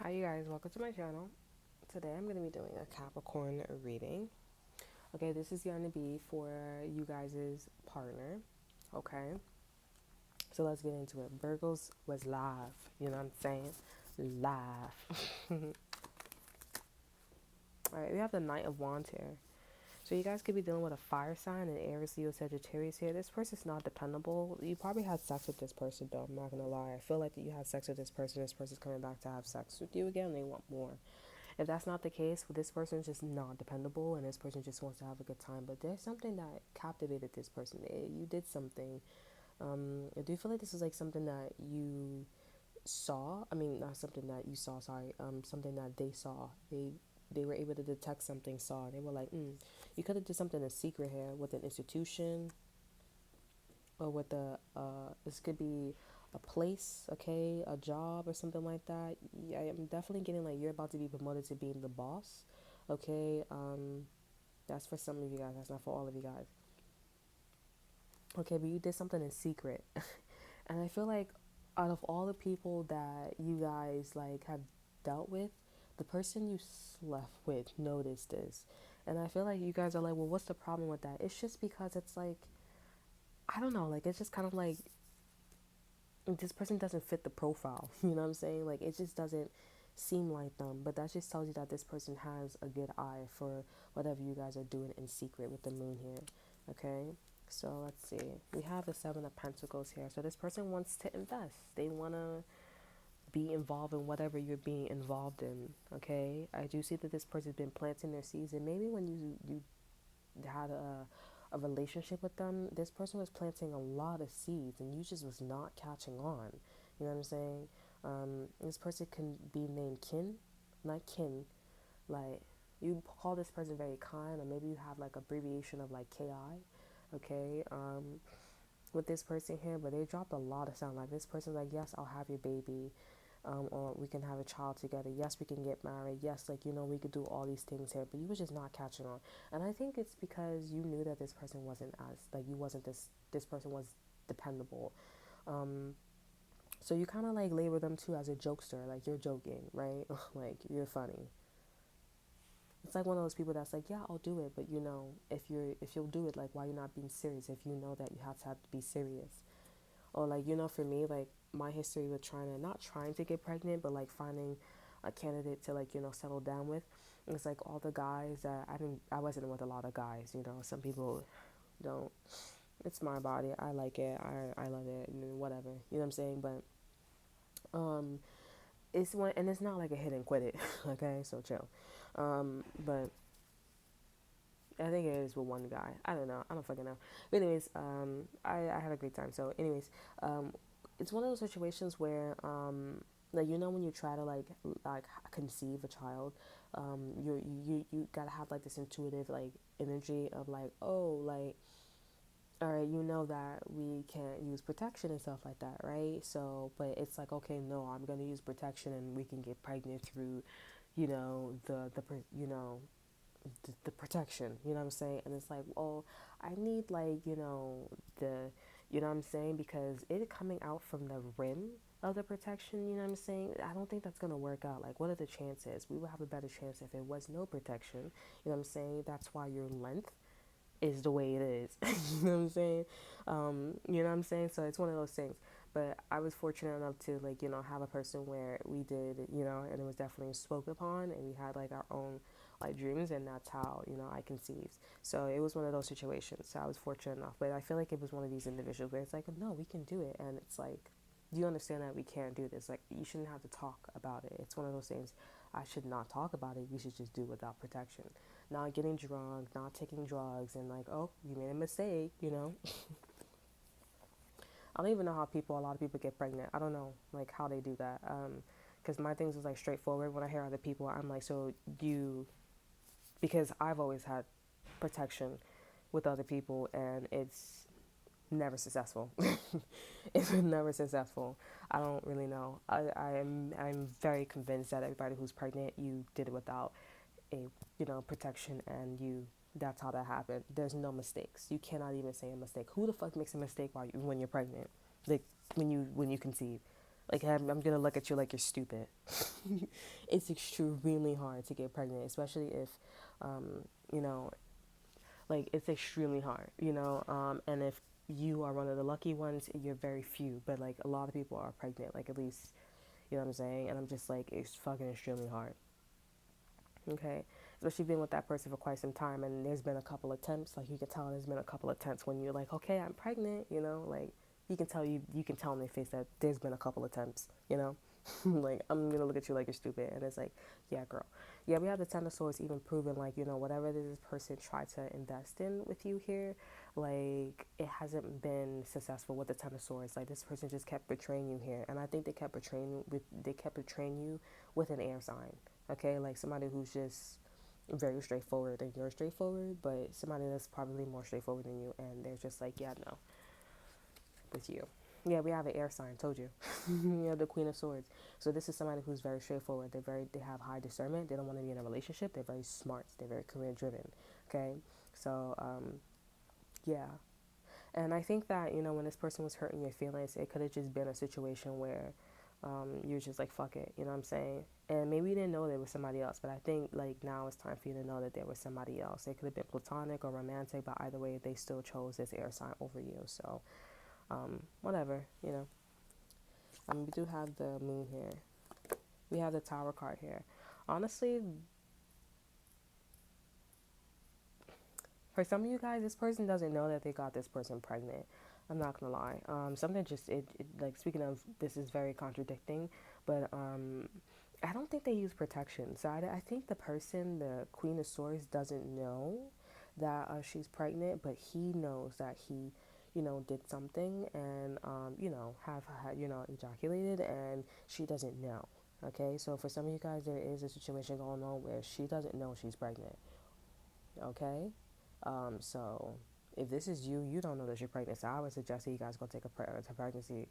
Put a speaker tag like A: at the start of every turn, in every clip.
A: Hi, you guys. Welcome to my channel. Today I'm going to be doing a Capricorn reading. Okay, this is going to be for you guys' partner. Okay, so let's get into it. Virgos was live. You know what I'm saying? Live. Alright, we have the Knight of Wands here. So you guys could be dealing with a fire sign, an Aries, Leo, Sagittarius here. This person's not dependable. You probably had sex with this person, though. I'm not going to lie. I feel like that you had sex with this person. This person's coming back to have sex with you again. They want more. If that's not the case, this person's just not dependable and this person just wants to have a good time. But there's something that captivated this person. You did something. Do you feel like this is like something that you saw? I mean, not something that you saw, sorry. Something that they saw. They were able to detect something, saw. They were like, you could have did something in secret here with an institution or with this could be a place, okay, a job or something like that. Yeah, I'm definitely getting like you're about to be promoted to being the boss, okay. That's for some of you guys. That's not for all of you guys. Okay, but you did something in secret, and I feel like out of all the people that you guys like have dealt with, the person you slept with noticed this, and I feel like you guys are like, well, what's the problem with that? It's just because it's like I don't know, like it's just kind of like this person doesn't fit the profile. You know what I'm saying? Like it just doesn't seem like them. But that just tells you that this person has a good eye for whatever you guys are doing in secret with the moon here. Okay? So let's see. We have the Seven of Pentacles here. So this person wants to invest. They want to be involved in whatever you're being involved in. Okay? I do see that this person's been planting their seeds. And maybe when you had a relationship with them, this person was planting a lot of seeds and you just was not catching on. You know what I'm saying? This person can be named Kin, not Kin. Like, you call this person very kind, or maybe you have like abbreviation of like KI, okay? With this person here, but they dropped a lot of sound. Like, this person's like, yes, I'll have your baby. Or we can have a child together. Yes, we can get married. Yes, like, we could do all these things here, but you were just not catching on. And I think it's because you knew that this person wasn't as, like, you wasn't this person was dependable. Um, so you kind of like label them too as a jokester, like you're joking, right? Like you're funny. It's like one of those people that's like, yeah, I'll do it, but if you'll do it, like, why you not being serious if you know that you have to be serious? Or like, for me, like my history with not trying to get pregnant, but like finding a candidate to like, settle down with. It's like all the guys that I wasn't with a lot of guys, some people don't. It's my body. I like it. I love it and whatever. You know what I'm saying? But um it's one, and it's not like a hit and quit it. Okay, so chill. But I think it is with one guy. I don't know. I don't fucking know. But anyways, I had a great time. So anyways, it's one of those situations where like when you try to like conceive a child, you gotta have like this intuitive like energy of like, oh, like, all right, that we can't use protection and stuff like that, right? So but it's like, okay, no, I'm gonna use protection and we can get pregnant through the protection, you know what I'm saying? And it's like, well, I need like, the, what I'm saying? Because it coming out from the rim of the protection, you know what I'm saying? I don't think that's going to work out. Like, what are the chances? We would have a better chance if it was no protection, you know what I'm saying? That's why your length is the way it is. You know what I'm saying? You know what I'm saying? So it's one of those things. But I was fortunate enough to like, have a person where we did, and it was definitely spoke upon and we had like our own like dreams, and that's how, I conceived. So it was one of those situations. So I was fortunate enough. But I feel like it was one of these individuals where it's like, no, we can do it, and it's like, do you understand that we can't do this? Like, you shouldn't have to talk about it. It's one of those things. I should not talk about it. We should just do it without protection. Not getting drunk, not taking drugs, and like, oh, you made a mistake. I don't even know how a lot of people get pregnant. I don't know, like, how they do that. Because my things is like straightforward. When I hear other people, I'm like, so because I've always had protection with other people, and it's never successful. It's never successful. I don't really know. I'm very convinced that everybody who's pregnant, you did it without a protection, and that's how that happened. There's no mistakes. You cannot even say a mistake. Who the fuck makes a mistake when you're pregnant? Like when you conceive? Like I'm gonna look at you like you're stupid. It's extremely hard to get pregnant, especially if, you know, like it's extremely hard, and if you are one of the lucky ones, you're very few, but like a lot of people are pregnant, like at least, you know what I'm saying? And I'm just like, it's fucking extremely hard. Okay, especially being with that person for quite some time, and there's been a couple attempts. Like you can tell, there's been a couple attempts when you're like, okay, I'm pregnant. Like you can tell in their face that there's been a couple attempts. Like I'm gonna look at you like you're stupid, and it's like, yeah, girl, yeah, we have the Ten of Swords even proven like whatever this person tried to invest in with you here, like it hasn't been successful with the Ten of Swords. Like this person just kept betraying you here, and I think they kept betraying you with an air sign. Okay, like somebody who's just very straightforward and you're straightforward, but somebody that's probably more straightforward than you, and they're just like, yeah, no, with you. Yeah, we have an air sign. Told you. We have the Queen of Swords. So this is somebody who's very straightforward. They have high discernment. They don't want to be in a relationship. They're very smart. They're very career driven. Okay, so yeah, and I think that when this person was hurting your feelings, it could have just been a situation where you're just like, fuck it, you know what I'm saying? And maybe you didn't know there was somebody else, but I think like now it's time for you to know that there was somebody else. It could have been platonic or romantic, but either way, they still chose this air sign over you. So whatever, we do have the moon here. We have the Tower card here. Honestly, for some of you guys, this person doesn't know that they got this person pregnant. I'm not gonna lie. Something just it like speaking of this is very contradicting, but I don't think they use protection. So I think the person, the Queen of Swords, doesn't know that she's pregnant, but he knows that he, did something and have ejaculated, and she doesn't know. Okay, so for some of you guys, there is a situation going on where she doesn't know she's pregnant. Okay, so if this is you, you don't know that you're pregnant. So I would suggest that you guys go take a pregnancy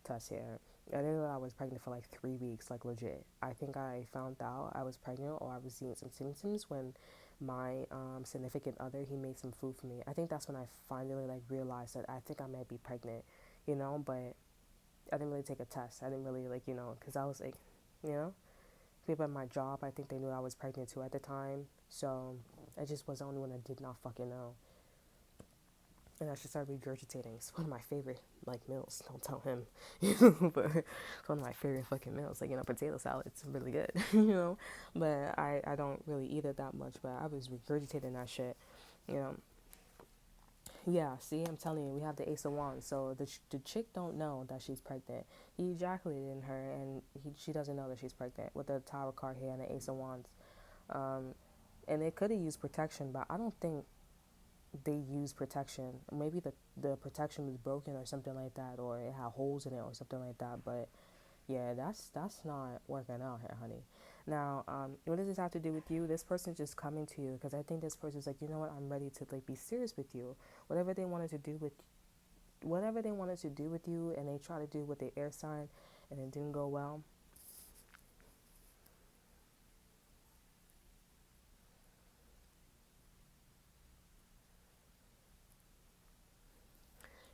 A: test here. I didn't know I was pregnant for like 3 weeks, like legit. I think I found out I was pregnant or I was seeing some symptoms when my significant other, he made some food for me. I think that's when I finally like realized that I think I might be pregnant, but I didn't really take a test. I didn't really like, because I was like, you know, people at my job, I think they knew I was pregnant too at the time. So I just was the only one that did not fucking know. And I should start regurgitating. It's one of my favorite like meals. Don't tell him, but it's one of my favorite fucking meals. Like potato salad. It's really good, But I don't really eat it that much. But I was regurgitating that shit, you know. Yeah, see, I'm telling you, we have the Ace of Wands. So the chick don't know that she's pregnant. He ejaculated in her, and she doesn't know that she's pregnant with the Tower card here and the Ace of Wands. Um, and they could have used protection, but I don't think they use protection. Maybe the protection was broken or something like that, or it had holes in it or something like that. But yeah, that's not working out here, honey. Now, what does this have to do with you? This person's just coming to you because I think this person's like, you know what, I'm ready to like be serious with you. Whatever they wanted to do with whatever they wanted to do with you, and they try to do with the air sign, and it didn't go well.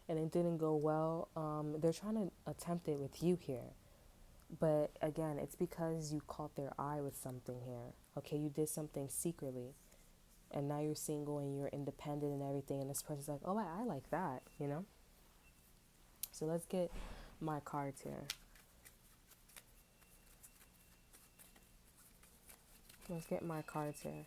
A: And it didn't go well. They're trying to attempt it with you here. But again, it's because you caught their eye with something here. Okay, you did something secretly, and now you're single and you're independent and everything. And this person's like, oh, I like that. So let's get my cards here. Let's get my cards here.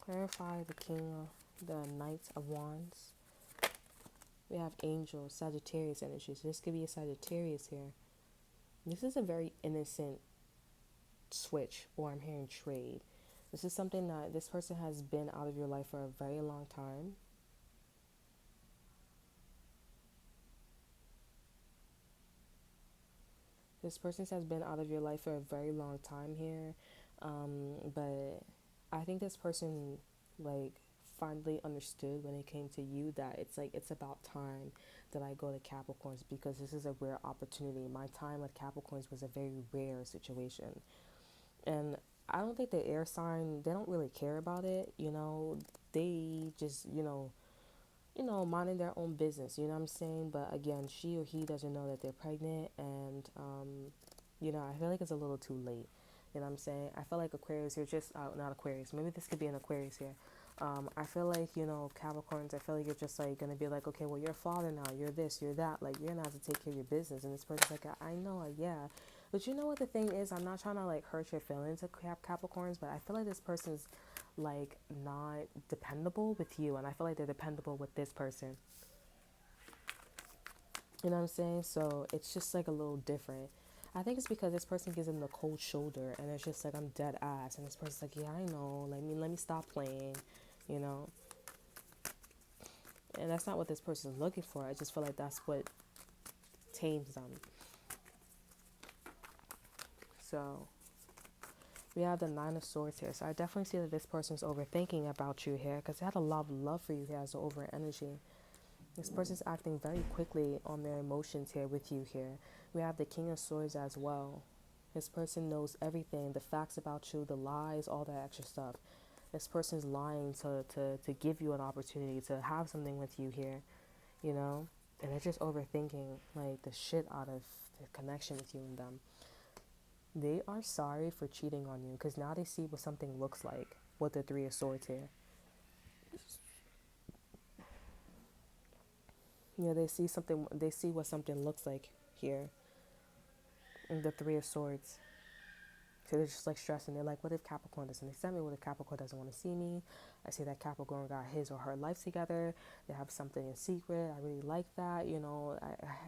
A: Clarify the King of the Knight of Wands. We have Angel, Sagittarius energy. So this could be a Sagittarius here. This is a very innocent switch, or I'm hearing trade. This is something that this person has been out of your life for a very long time. This person has been out of your life for a very long time here. But I think this person, like, finally understood when it came to you that it's like it's about time that I go to Capricorns, because this is a rare opportunity. My time with Capricorns was a very rare situation. And I don't think the air sign, they don't really care about it. They just, minding their own business, you know what I'm saying? But again, she or he doesn't know that they're pregnant, and, I feel like it's a little too late. You know what I'm saying? I feel like Aquarius, you're just, not Aquarius, maybe this could be an Aquarius here. I feel like, Capricorns, I feel like you're just like gonna be like, okay, well, you're a father now, you're this, you're that, like, you're gonna have to take care of your business. And this person's like, I know, yeah. But you know what the thing is? I'm not trying to like hurt your feelings of Capricorns, but I feel like this person's like not dependable with you, and I feel like they're dependable with this person. You know what I'm saying? So it's just like a little different. I think it's because this person gives them the cold shoulder, and it's just like I'm dead ass, and this person's like, yeah, I know. Let me stop playing, you know. And that's not what this person's looking for. I just feel like that's what tames them. So we have the Nine of Swords here. So I definitely see that this person's overthinking about you here, because they had a lot of love for you here as the over energy. This person's acting very quickly on their emotions here with you here. We have the King of Swords as well. This person knows everything, the facts about you, the lies, all that extra stuff. This person's lying to give you an opportunity to have something with you here, you know? And they're just overthinking like the shit out of the connection with you and them. They are sorry for cheating on you because now they see what something looks like with the Three of Swords here. They see what something looks like here in the Three of Swords. So they're just like stressing. They're like, what if Capricorn doesn't accept me? What if Capricorn doesn't want to see me? I see that Capricorn got his or her life together. They have something in secret. I really like that.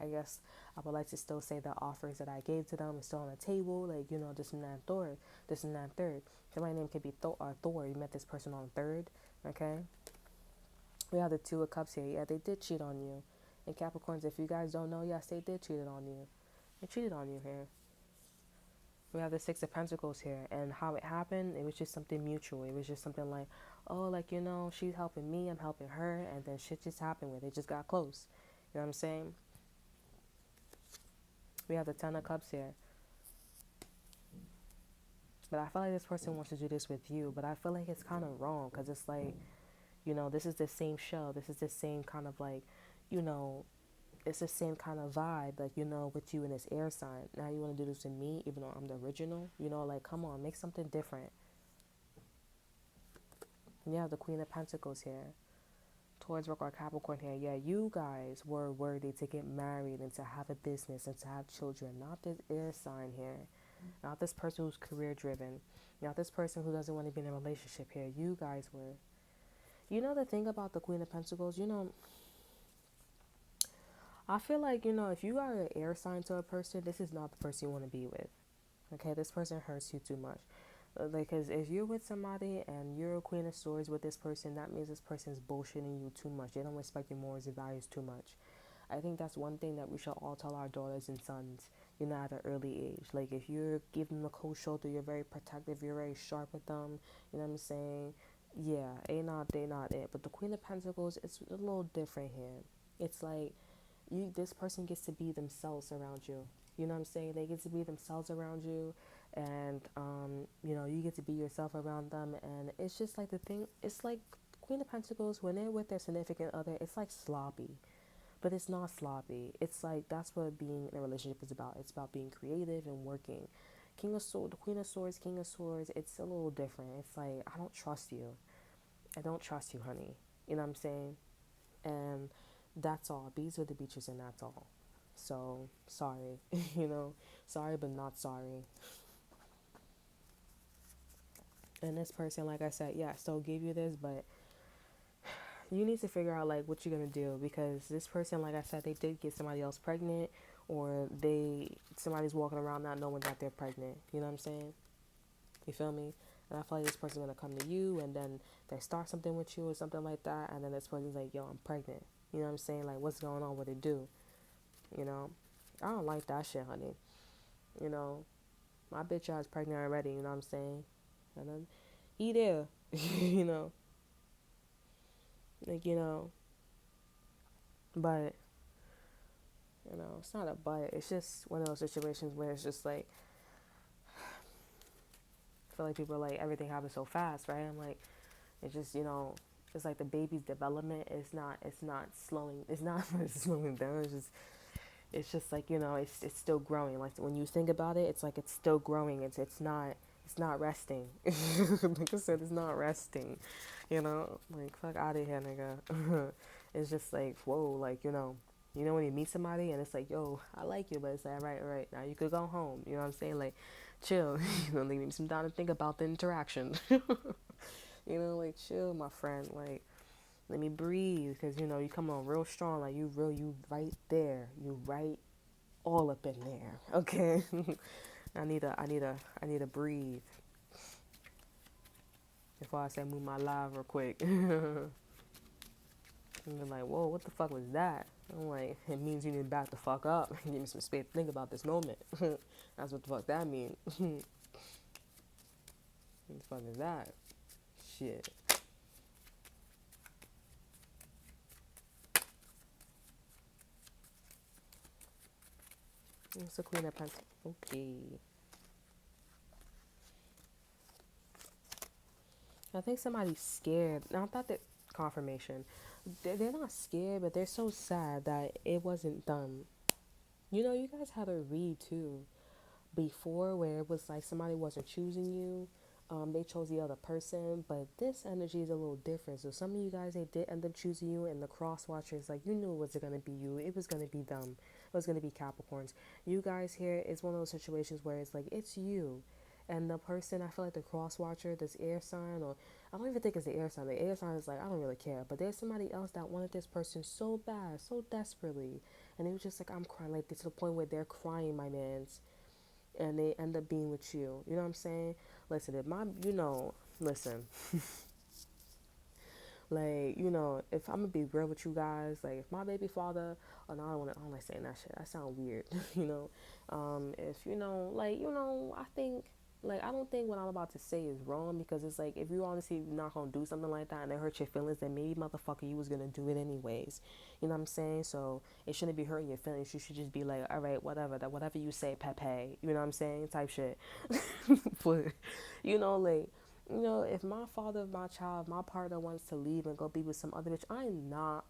A: I guess I would like to still say the offers that I gave to them is still on the table. Like, this and that third. This and that third. So my name could be Thor. You met this person on third. Okay? We have the Two of Cups here. Yeah, they did cheat on you. And Capricorns, if you guys don't know, yes, they did cheat on you. They cheated on you here. We have the Six of Pentacles here, and how it happened, it was just something mutual. It was just something like, oh, like, she's helping me, I'm helping her, and then shit just happened where they just got close. You know what I'm saying? We have the Ten of Cups here. But I feel like this person wants to do this with you, but I feel like it's kind of wrong, because it's like, this is the same show. This is the same kind of like, you know, it's the same kind of vibe, like, with you in this air sign. Now you want to do this with me, even though I'm the original? Like, come on, make something different. And you have the Queen of Pentacles here. Taurus, Virgo, or Capricorn here. Yeah, you guys were worthy to get married and to have a business and to have children. Not this air sign here. Not this person who's career driven. Not this person who doesn't want to be in a relationship here. You guys were. The thing about the Queen of Pentacles, I feel like, if you are an air sign to a person, this is not the person you want to be with. Okay, this person hurts you too much. Because if you're with somebody and you're a Queen of Swords with this person, that means this person's bullshitting you too much. They don't respect your morals and values too much. I think that's one thing that we should all tell our daughters and sons, at an early age. Like, if you're giving them a cold shoulder, you're very protective, you're very sharp with them, you know what I'm saying? Yeah, they not it. But the Queen of Pentacles, it's a little different here. It's like, this person gets to be themselves around you. You know what I'm saying? They get to be themselves around you, and you get to be yourself around them. And it's just like the thing. It's like Queen of Pentacles, when they're with their significant other, it's like sloppy, but it's not sloppy. It's like that's what being in a relationship is about. It's about being creative and working. King of Swords, the Queen of Swords, King of Swords. It's a little different. It's like, I don't trust you. I don't trust you, honey. You know what I'm saying? And that's all. These are the beaches, and that's all. So sorry, sorry but not sorry. And this person, like I said, yeah, still gave you this, but you need to figure out like what you're gonna do, because this person, like I said, they did get somebody else pregnant, or somebody's walking around not knowing that they're pregnant. You know what I'm saying? You feel me? And I feel like this person's gonna come to you, and then they start something with you or something like that, and then this person's like, yo, I'm pregnant. You know what I'm saying? Like, what's going on? What it do? You know? I don't like that shit, honey. You know? My bitch ass pregnant already, you know what I'm saying? And then he there, you know? Like, but, it's not a but. It's just one of those situations where it's just like, I feel like people are like, everything happens so fast, right? I'm like, it's just, It's like the baby's development is not, it's not slowing down. It's just like, it's still growing. Like when you think about it, it's like it's still growing. It's not resting. Like I said, it's not resting. Like fuck out of here, nigga. It's just like whoa, like when you meet somebody and it's like, yo, I like you, but it's like, all right, now you could go home. You know what I'm saying? Like, chill. Leave me some time to think about the interaction. Like chill, my friend. Like, let me breathe, because you come on real strong. Like you right there. You right all up in there. Okay. I need to breathe before I say move my live real quick. And they're like, whoa, what the fuck was that? I'm like, it means you need to back the fuck up. Give me some space to think about this moment. That's what the fuck that means. What the fuck is that? Shit. It's a Queen of Pentacles. Okay. I think somebody's scared. Now, I thought that confirmation. They're not scared, but they're so sad that it wasn't them. You guys had a read too before where it was like somebody wasn't choosing you. They chose the other person, but this energy is a little different. So some of you guys, they did end up choosing you, and the cross watchers, like, you knew it wasn't going to be you. It was going to be them. It was going to be Capricorns. You guys here, it's one of those situations where it's like, it's you. And the person, I feel like the cross watcher, this air sign, or I don't even think it's the air sign. The air sign is like, I don't really care. But there's somebody else that wanted this person so bad, so desperately. And it was just like, I'm crying, like, to the point where they're crying, my mans, and they end up being with you. You know what I'm saying? Listen, listen, like, if I'm gonna be real with you guys, like, if my baby father, oh no, I don't like saying that shit. That sounds weird, if I think, like, I don't think what I'm about to say is wrong, because it's like, if you honestly not gonna do something like that and it hurt your feelings, then maybe motherfucker you was gonna do it anyways. You know what I'm saying? So it shouldn't be hurting your feelings. You should just be like, all right, whatever, that whatever you say, Pepe. You know what I'm saying? Type shit. But like, if my father, my child, my partner wants to leave and go be with some other bitch, I'm not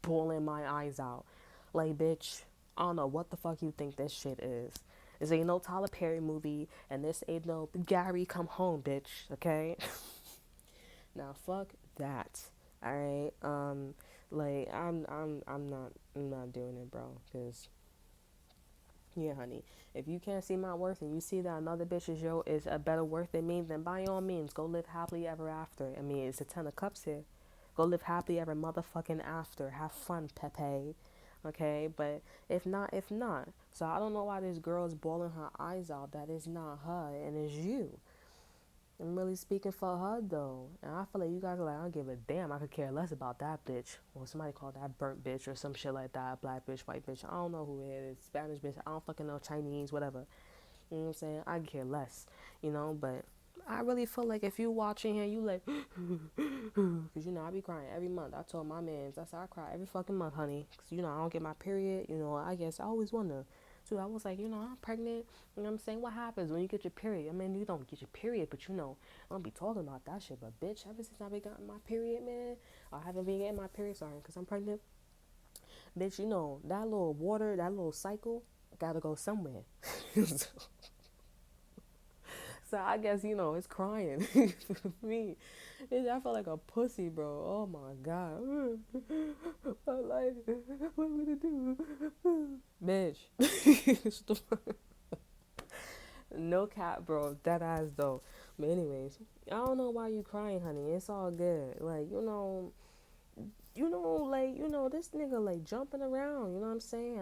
A: bawling my eyes out. Like, bitch, I don't know what the fuck you think this shit is. This ain't no Tyler Perry movie, and this ain't no Gary come home, bitch. Okay. Now, fuck that. All right. Like, I'm not doing it, bro. Cause yeah, honey. If you can't see my worth and you see that another bitch is a better worth than me, then by all means, go live happily ever after. I mean, it's a 10 of cups here. Go live happily ever motherfucking after. Have fun, Pepe. Okay, but if not, if not. So I don't know why this girl is bawling her eyes out. That is not her, and it's you. I'm really speaking for her though, and I feel like you guys are like, I don't give a damn. I could care less about that bitch. Or somebody called that burnt bitch or some shit like that. Black bitch, white bitch. I don't know who it is. Spanish bitch. I don't fucking know. Chinese, whatever. You know what I'm saying? I care less. But I really feel like if you watching here, you like, cause I be crying every month. I told my mans, I said I cry every fucking month, honey. Cause I don't get my period. I guess I always wonder. So I was like, I'm pregnant. You know what I'm saying? What happens when you get your period? I mean, you don't get your period, but I don't be talking about that shit. But bitch, ever since I been getting my period, man, I haven't been getting my period, sorry, because I'm pregnant. Bitch, that little water, that little cycle, gotta go somewhere. So I guess, it's crying. Me. I felt like a pussy, bro. Oh my God. My life. What am I gonna do? Bitch. No cap, bro. Dead ass though. But anyways, I don't know why you crying, honey. It's all good. Like, this nigga like jumping around, you know what I'm saying?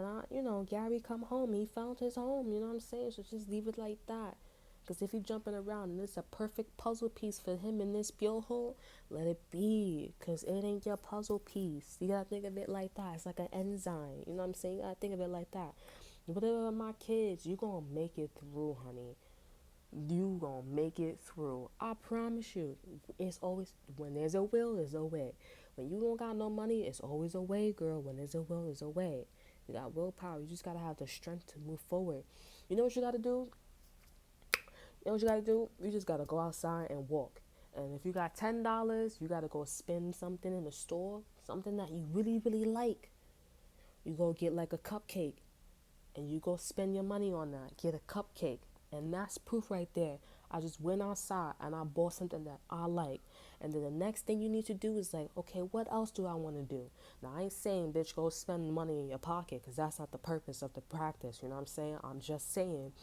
A: Gary come home, he found his home, you know what I'm saying? So just leave it like that. Because if he jumping around and it's a perfect puzzle piece for him in this hole, let it be. Because it ain't your puzzle piece. You gotta think of it like that. It's like an enzyme. You know what I'm saying? You gotta think of it like that. Whatever my kids, you gonna make it through, honey. You gonna make it through. I promise you. It's always, when there's a will, there's a way. When you don't got no money, it's always a way, girl. When there's a will, there's a way. You got willpower. You just gotta have the strength to move forward. You know what you gotta do? You know what you gotta do? You just gotta go outside and walk. And if you got $10, you gotta go spend something in the store, something that you really, really like. You go get like a cupcake and you go spend your money on that. Get a cupcake. And that's proof right there. I just went outside and I bought something that I like. And then the next thing you need to do is like, okay, what else do I want to do? Now, I ain't saying, bitch, go spend money in your pocket, because that's not the purpose of the practice. You know what I'm saying? I'm just saying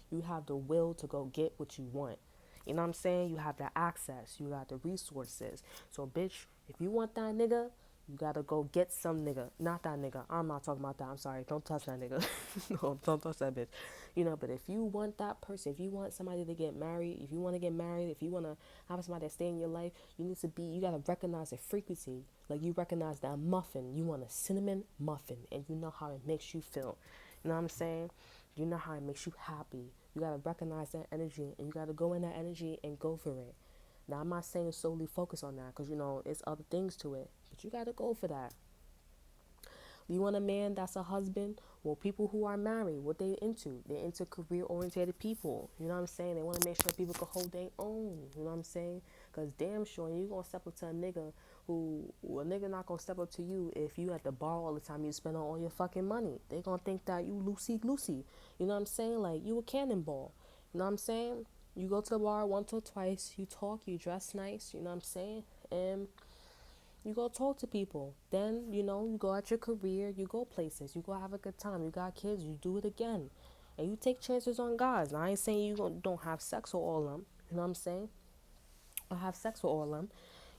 A: you have the will to go get what you want. You know what I'm saying? You have the access. You got the resources. So, bitch, if you want that nigga, you gotta go get some nigga. Not that nigga. I'm not talking about that. I'm sorry. Don't touch that nigga. No, don't touch that bitch. You know, but if you want that person, if you want somebody to get married, if you want to get married, if you want to have somebody that stay in your life, you gotta recognize the frequency. Like, you recognize that muffin. You want a cinnamon muffin, and you know how it makes you feel. You know what I'm saying? You know how it makes you happy. You gotta recognize that energy, and you gotta go in that energy and go for it. Now, I'm not saying solely focus on that, because, it's other things to it. But you got to go for that. You want a man that's a husband? Well, people who are married, what they into? They're into career-oriented people. You know what I'm saying? They want to make sure people can hold their own. You know what I'm saying? Because damn sure you're going to step up to a nigga a nigga not going to step up to you if you have to borrow all the time you spend on all your fucking money. They going to think that you loosey-goosey. You know what I'm saying? Like, you a cannonball. You know what I'm saying? You go to the bar once or twice, you talk, you dress nice, you know what I'm saying? And you go talk to people. Then, you go at your career, you go places, you go have a good time. You got kids, you do it again. And you take chances on guys. Now, I ain't saying don't have sex with all of them, you know what I'm saying? Or have sex with all of them,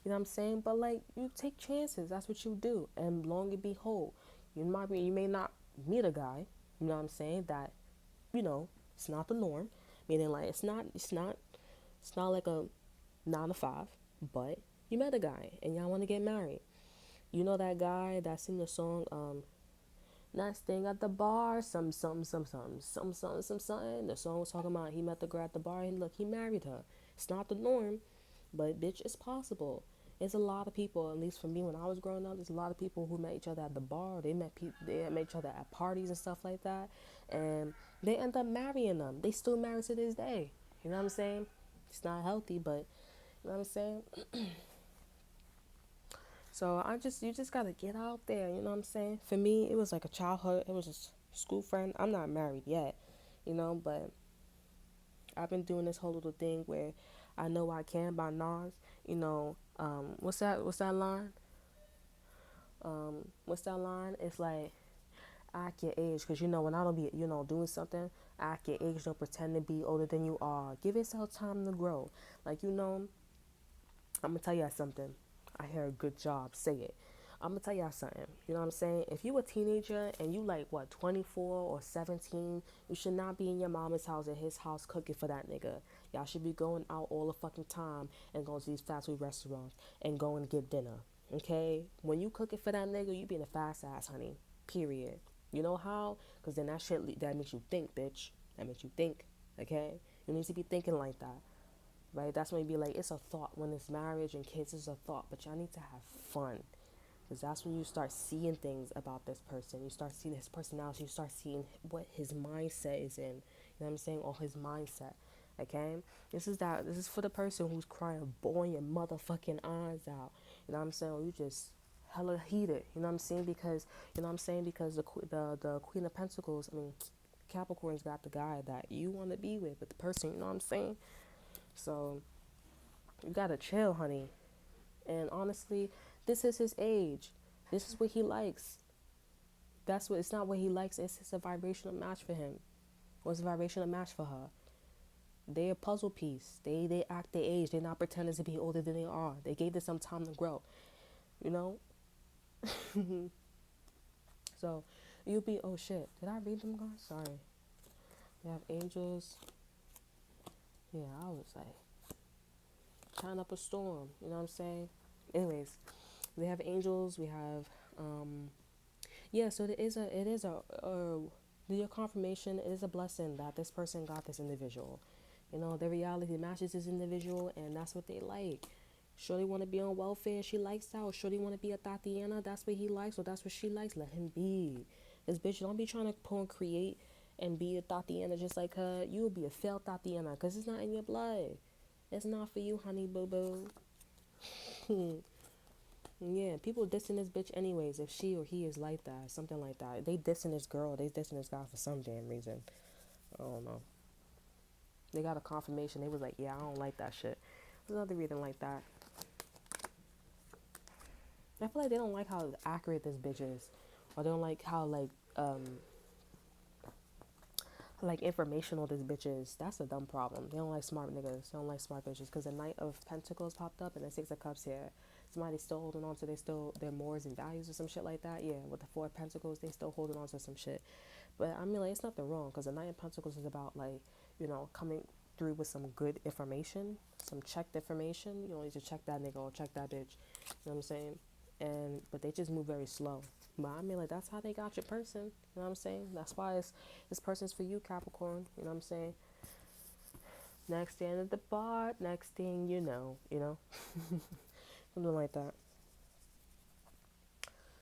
A: you know what I'm saying? But, like, you take chances. That's what you do. And long and behold, you may not meet a guy, you know what I'm saying, that, it's not the norm. Meaning, like, it's not like a 9 to 5, but you met a guy and y'all want to get married. You know that guy that sing the song, Next thing at the bar, something. The song was talking about he met the girl at the bar and look, he married her. It's not the norm, but bitch, it's possible. There's a lot of people, at least for me when I was growing up, there's a lot of people who met each other at the bar. They met each other at parties and stuff like that, and they end up marrying them. They still married to this day. You know what I'm saying? It's not healthy, but you know what I'm saying? So you just gotta get out there, you know what I'm saying? For me, it was like a childhood, it was a school friend. I'm not married yet, but I've been doing this whole little thing where I Know I Can by Nas, what's that line? What's that line? It's like, act your age, because when I don't be, doing something, act your age, don't pretend to be older than you are. Give yourself time to grow. Like, I'm gonna tell y'all something. I hear a good job. Say it. I'm gonna tell y'all something. You know what I'm saying? If you a teenager and you like 24 or 17, you should not be in your mama's house or his house cooking for that nigga. Y'all should be going out all the fucking time and going to these fast food restaurants and going to get dinner. Okay? When you cooking for that nigga, you being a fast ass, honey. Period. You know how? Because then that makes you think, bitch. That makes you think. Okay? You need to be thinking like that. Right? That's when you be like, it's a thought. When it's marriage and kids, it's a thought. But y'all need to have fun. Because that's when you start seeing things about this person. You start seeing his personality. You start seeing what his mindset is in. You know what I'm saying? Or his mindset. Okay? This is for the person who's crying, bawling your motherfucking eyes out. You know what I'm saying? Or you just hella heated. You know what I'm saying? Because, because the Queen of Pentacles, Capricorn's got the guy that you want to be with the person. You know what I'm saying? So, you gotta chill, honey. And honestly, this is his age. This is what he likes. It's not what he likes, it's a vibrational match for him. Or it's a vibrational match for her. They're a puzzle piece. They act their age. They're not pretending to be older than they are. They gave this some time to grow. You know? So, you'll be, oh shit. Did I read them, guys? Sorry. We have angels. Yeah, I was like, trying up a storm. You know what I'm saying? Anyways, we have angels. We have, so your confirmation. It is a blessing that this person got this individual. Their reality matches this individual, and that's what they like. Shorty want to be on welfare, she likes that. Or Shorty want to be a Tatiana, that's what he likes, or that's what she likes. Let him be. This bitch, don't be trying to create and be a Tatiana just like her. You will be a failed Tatiana because it's not in your blood. It's not for you, honey boo boo. Yeah, people dissing this bitch anyways. If she or he is like that, something like that. They dissing this girl. They dissing this guy for some damn reason. I don't know. They got a confirmation. They was like, yeah, I don't like that shit. There's another reason like that. I feel like they don't like how accurate this bitch is, or they don't like how like informational this bitch is. That's a dumb problem. They don't like smart niggas. They don't like smart bitches. Because the Knight of Pentacles popped up and the Six of Cups here. Somebody's still holding on to their mores and values or some shit like that. Yeah, with the Four of Pentacles, they still holding on to some shit. But I mean, like, it's nothing wrong because the Knight of Pentacles is about like, coming through with some good information, some checked information. You don't need to check that nigga or check that bitch. You know what I'm saying? But they just move very slow. But I mean, like, that's how they got your person. You know what I'm saying? That's why this person's for you, Capricorn. You know what I'm saying? Next stand at the bar, next thing you know, something like that.